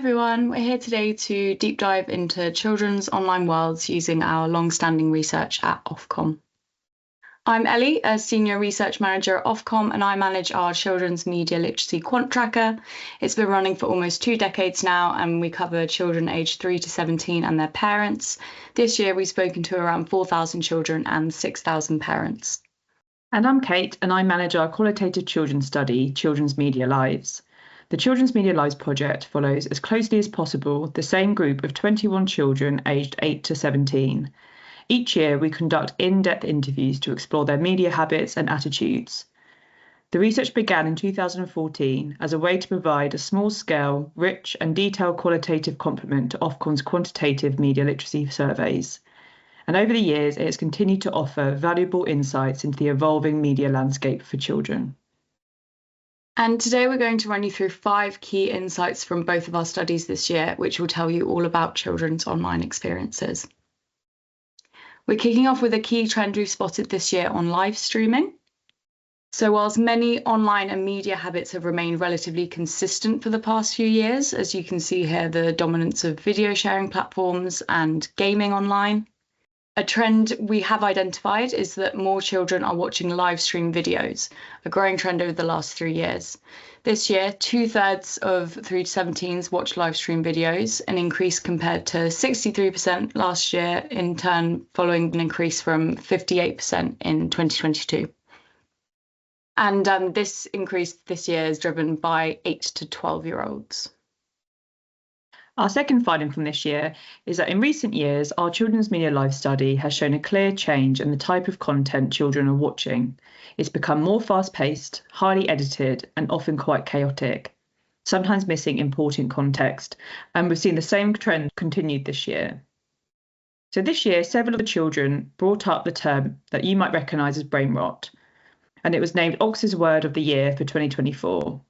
everyone, we're here today to deep dive into children's online worlds using our long-standing research at Ofcom. I'm Ellie, a Senior Research Manager at Ofcom, and I manage our Children's Media Literacy Quant Tracker. It's been running for almost 2 decades now, and we cover children aged 3 to 17 and their parents. This year, we've spoken to around 4,000 children and 6,000 parents. And I'm Kate, and I manage our qualitative children's study, Children's Media Lives. The Children's Media Lives project follows as closely as possible the same group of 21 children aged 8 to 17. Each year, we conduct in-depth interviews to explore their media habits and attitudes. The research began in 2014 as a way to provide a small-scale, rich and detailed qualitative complement to Ofcom's quantitative media literacy surveys. And over the years, it has continued to offer valuable insights into the evolving media landscape for children. And today we're going to run you through 5 key insights from both of our studies this year, which will tell you all about children's online experiences. We're kicking off with a key trend we've spotted this year on live streaming. So whilst many online and media habits have remained relatively consistent for the past few years, as you can see here, the dominance of video sharing platforms and gaming online, a trend we have identified is that more children are watching live stream videos, a growing trend over the last 3 years. This year, 2/3 of 3 to 17s watch live stream videos, an increase compared to 63% last year, in turn following an increase from 58% in 2022. And this increase this year is driven by 8 to 12-year-olds. Our second finding from this year is that in recent years, our Children's Media Life study has shown a clear change in the type of content children are watching. It's become more fast-paced, highly edited, and often quite chaotic, sometimes missing important context, and we've seen the same trend continued this year. So this year, several of the children brought up the term that you might recognise as brain rot, and it was named Ox's Word of the Year for 2024.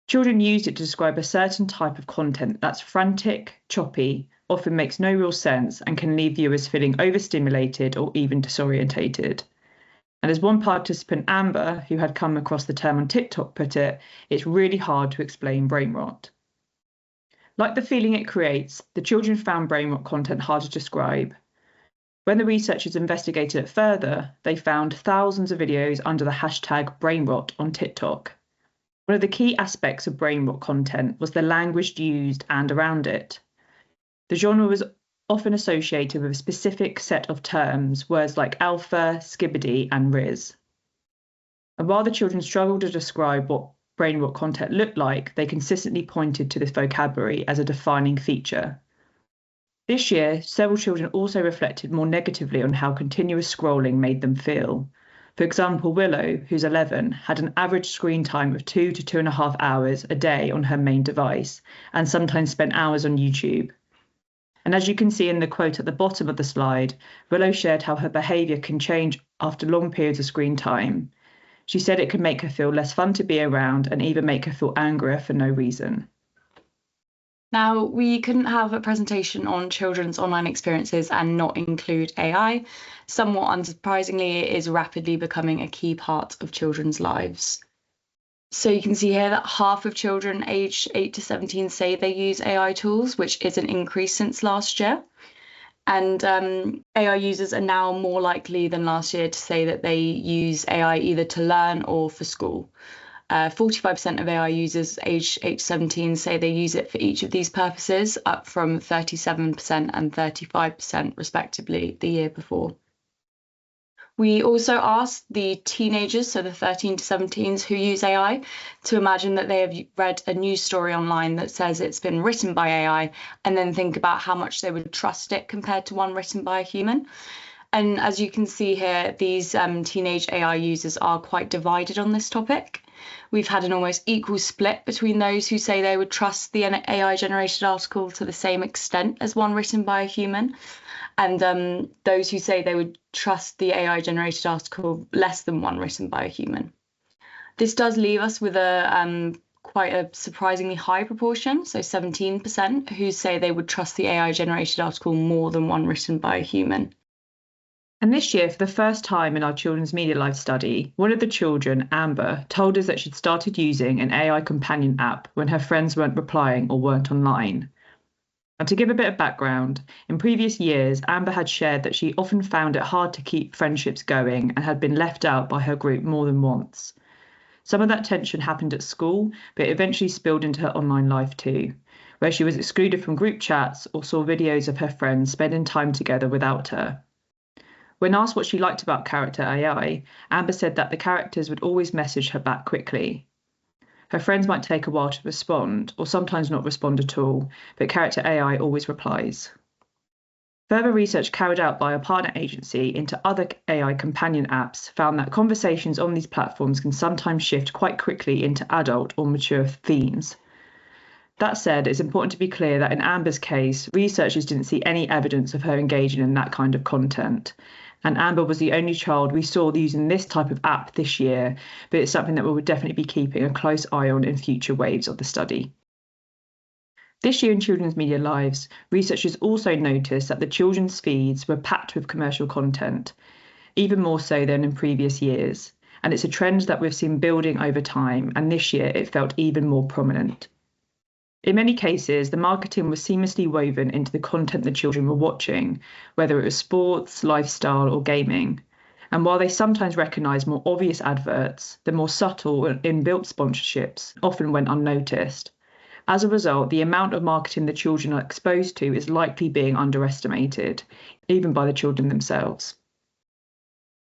Children used it to describe a certain type of content that's frantic, choppy, often makes no real sense, and can leave viewers feeling overstimulated or even disorientated. And as one participant, Amber, who had come across the term on TikTok, put it, it's really hard to explain brain rot. Like the feeling it creates, the children found brain rot content hard to describe. When the researchers investigated it further, they found thousands of videos under the hashtag brain rot on TikTok. One of the key aspects of brain rot content was the language used and around it. The genre was often associated with a specific set of terms, words like alpha, skibbity, and riz. And while the children struggled to describe what brain rot content looked like, they consistently pointed to this vocabulary as a defining feature. This year, several children also reflected more negatively on how continuous scrolling made them feel. For example, Willow, who's 11, had an average screen time of 2 to 2.5 hours a day on her main device, and sometimes spent hours on YouTube. And as you can see in the quote at the bottom of the slide, Willow shared how her behaviour can change after long periods of screen time. She said it could make her feel less fun to be around and even make her feel angrier for no reason. Now, we couldn't have a presentation on children's online experiences and not include AI. Somewhat unsurprisingly, it is rapidly becoming a key part of children's lives. So you can see here that half of children aged 8 to 17 say they use AI tools, which is an increase since last year. And AI users are now more likely than last year to say that they use AI either to learn or for school. 45% of AI users aged 8 to 17 say they use it for each of these purposes, up from 37% and 35% respectively the year before. We also asked the teenagers, so the 13 to 17s who use AI, to imagine that they have read a news story online that says it's been written by AI, and then think about how much they would trust it compared to one written by a human. And as you can see here, these teenage AI users are quite divided on this topic. We've had an almost equal split between those who say they would trust the AI-generated article to the same extent as one written by a human, and those who say they would trust the AI-generated article less than one written by a human. This does leave us with quite a surprisingly high proportion, so 17%, who say they would trust the AI-generated article more than one written by a human. And this year, for the first time in our children's media life study, one of the children, Amber, told us that she'd started using an AI companion app when her friends weren't replying or weren't online. And to give a bit of background, in previous years, Amber had shared that she often found it hard to keep friendships going and had been left out by her group more than once. Some of that tension happened at school, but it eventually spilled into her online life too, where she was excluded from group chats or saw videos of her friends spending time together without her. When asked what she liked about character AI, Amber said that the characters would always message her back quickly. Her friends might take a while to respond, or sometimes not respond at all, but character AI always replies. Further research carried out by a partner agency into other AI companion apps found that conversations on these platforms can sometimes shift quite quickly into adult or mature themes. That said, it's important to be clear that in Amber's case, researchers didn't see any evidence of her engaging in that kind of content. And Amber was the only child we saw using this type of app this year, but it's something that we will definitely be keeping a close eye on in future waves of the study. This year in Children's Media Lives, researchers also noticed that the children's feeds were packed with commercial content, even more so than in previous years. And it's a trend that we've seen building over time, and this year it felt even more prominent. In many cases, the marketing was seamlessly woven into the content the children were watching, whether it was sports, lifestyle, or gaming. And while they sometimes recognised more obvious adverts, the more subtle and inbuilt sponsorships often went unnoticed. As a result, the amount of marketing the children are exposed to is likely being underestimated, even by the children themselves.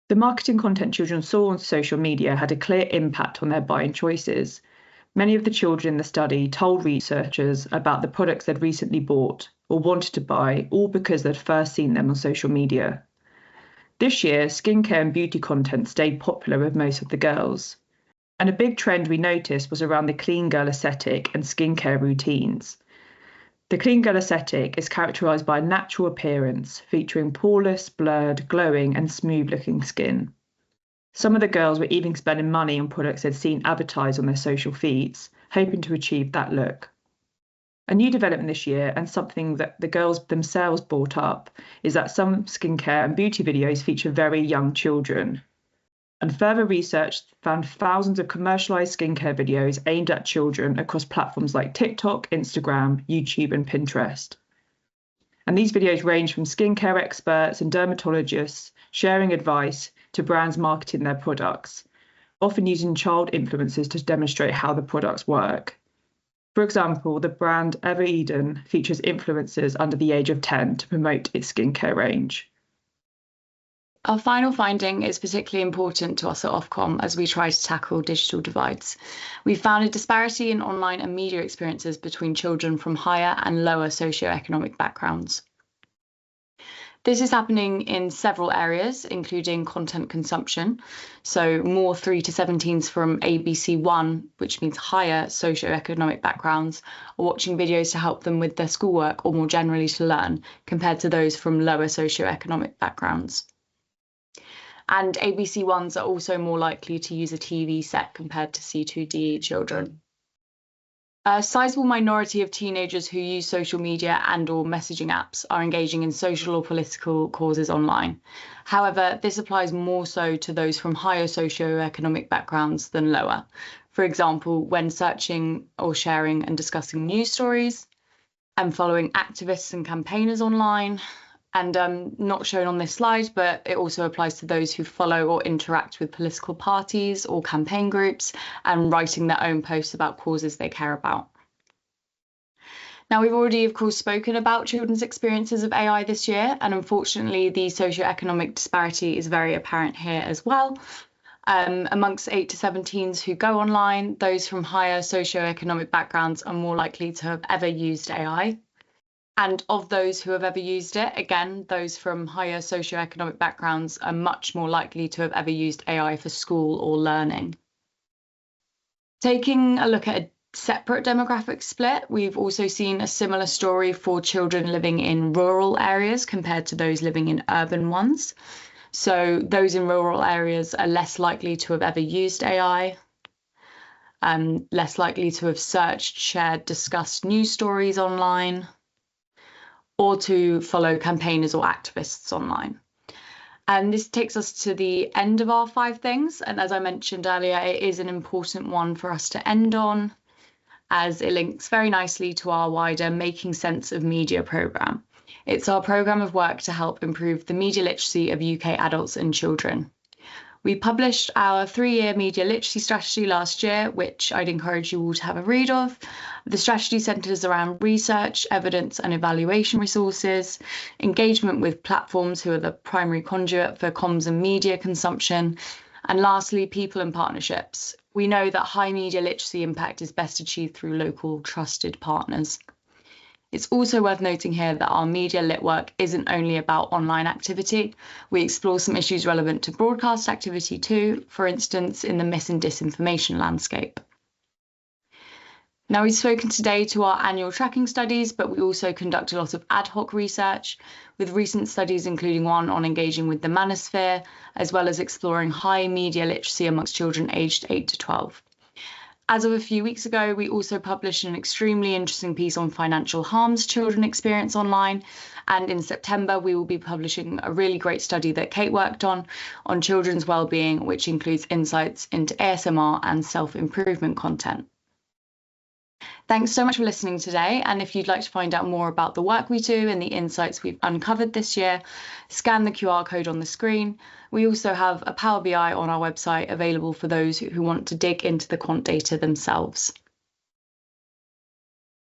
The marketing content children saw on social media had a clear impact on their buying choices. Many of the children in the study told researchers about the products they'd recently bought or wanted to buy, all because they'd first seen them on social media. This year, skincare and beauty content stayed popular with most of the girls. And a big trend we noticed was around the clean girl aesthetic and skincare routines. The clean girl aesthetic is characterised by a natural appearance, featuring poreless, blurred, glowing and smooth-looking skin. Some of the girls were even spending money on products they'd seen advertised on their social feeds, hoping to achieve that look. A new development this year, and something that the girls themselves brought up, is that some skincare and beauty videos feature very young children. And further research found thousands of commercialised skincare videos aimed at children across platforms like TikTok, Instagram, YouTube, and Pinterest. And these videos range from skincare experts and dermatologists sharing advice to brands marketing their products, often using child influencers to demonstrate how the products work. For example, the brand Ever Eden features influencers under the age of 10 to promote its skincare range. Our final finding is particularly important to us at Ofcom as we try to tackle digital divides. We found a disparity in online and media experiences between children from higher and lower socioeconomic backgrounds. This is happening in several areas, including content consumption. So more 3 to 17s from ABC1, which means higher socioeconomic backgrounds, are watching videos to help them with their schoolwork or more generally to learn, compared to those from lower socioeconomic backgrounds. And ABC1s are also more likely to use a TV set compared to C2D children. A sizable minority of teenagers who use social media and/or messaging apps are engaging in social or political causes online. However, this applies more so to those from higher socioeconomic backgrounds than lower. For example, when searching or sharing and discussing news stories, and following activists and campaigners online, and not shown on this slide, but it also applies to those who follow or interact with political parties or campaign groups and writing their own posts about causes they care about. Now, we've already, of course, spoken about children's experiences of AI this year, and unfortunately, the socioeconomic disparity is very apparent here as well. Amongst 8 to 17s who go online, those from higher socioeconomic backgrounds are more likely to have ever used AI. And of those who have ever used it, again, those from higher socioeconomic backgrounds are much more likely to have ever used AI for school or learning. Taking a look at a separate demographic split, we've also seen a similar story for children living in rural areas compared to those living in urban ones. So those in rural areas are less likely to have ever used AI, less likely to have searched, shared, discussed news stories online, or to follow campaigners or activists online. And this takes us to the end of our 5 things. And as I mentioned earlier, it is an important one for us to end on, as it links very nicely to our wider Making Sense of Media programme. It's our programme of work to help improve the media literacy of UK adults and children. We published our 3-year media literacy strategy last year, which I'd encourage you all to have a read of. The strategy centres around research, evidence and evaluation resources, engagement with platforms who are the primary conduit for comms and media consumption, and lastly, people and partnerships. We know that high media literacy impact is best achieved through local trusted partners. It's also worth noting here that our media lit work isn't only about online activity. We explore some issues relevant to broadcast activity too, for instance, in the mis and disinformation landscape. Now, we've spoken today to our annual tracking studies, but we also conduct a lot of ad hoc research, with recent studies including one on engaging with the manosphere, as well as exploring high media literacy amongst children aged 8 to 12. As of a few weeks ago, we also published an extremely interesting piece on financial harms children experience online. And in September, we will be publishing a really great study that Kate worked on children's wellbeing, which includes insights into ASMR and self-improvement content. Thanks so much for listening today. And if you'd like to find out more about the work we do and the insights we've uncovered this year, scan the QR code on the screen. We also have a Power BI on our website available for those who want to dig into the quant data themselves.